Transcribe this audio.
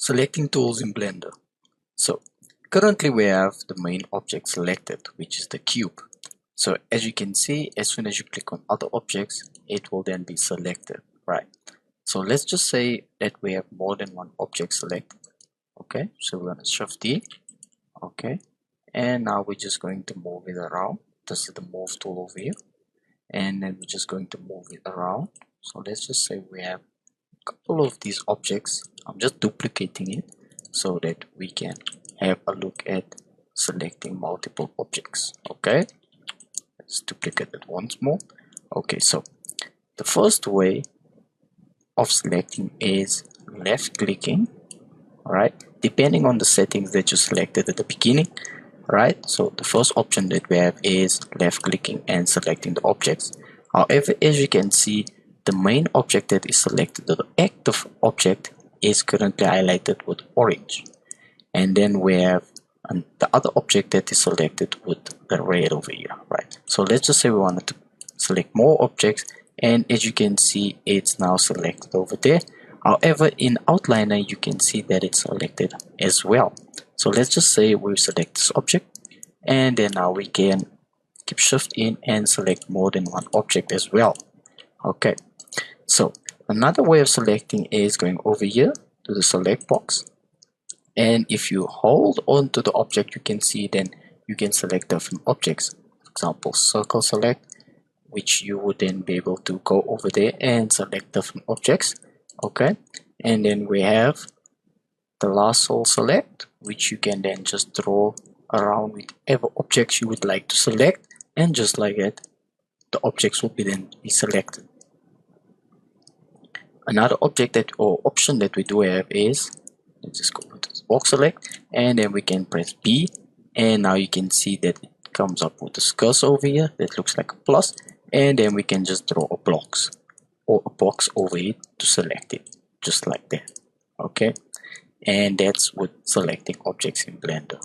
Selecting tools in Blender. So currently we have the main object selected, which is the cube. So as you can see, as soon as you click on other objects, it will then be selected, right? So let's just say that we have more than one object selected. Okay, so we're going to shift D. Okay, and now we're just going to move it around. This is the move tool over here, and then we're just going to move it around. So let's just say we have a couple of these objects. I'm just duplicating it so that we can have a look at selecting multiple objects. Okay, let's duplicate it once more. Okay, so the first way of selecting is left clicking. All right, depending on the settings that you selected at the beginning, right? So the first option that we have is left clicking and selecting the objects. However, as you can see, the main object that is selected, the active object, is currently highlighted with orange, and then we have the other object that is selected with the red over here, right? So let's just say we wanted to select more objects, and as you can see, it's now selected over there. However, in Outliner you can see that it's selected as well. So let's just say we select this object, and then now we can keep shift in and select more than one object as well. Okay, so another way of selecting is going over here to the select box, and if you hold on to the object, you can see then you can select different objects. For example, circle select, which you would then be able to go over there and select different objects. Okay, and then we have the lasso select, which you can then just draw around whichever objects you would like to select, and just like that the objects will then be selected. Another object that or option that we do have is, let's just go to this box select, and then we can press B, and now you can see that it comes up with this cursor over here that looks like a plus, and then we can just draw a box over it to select it, just like that. Okay, and that's with selecting objects in Blender.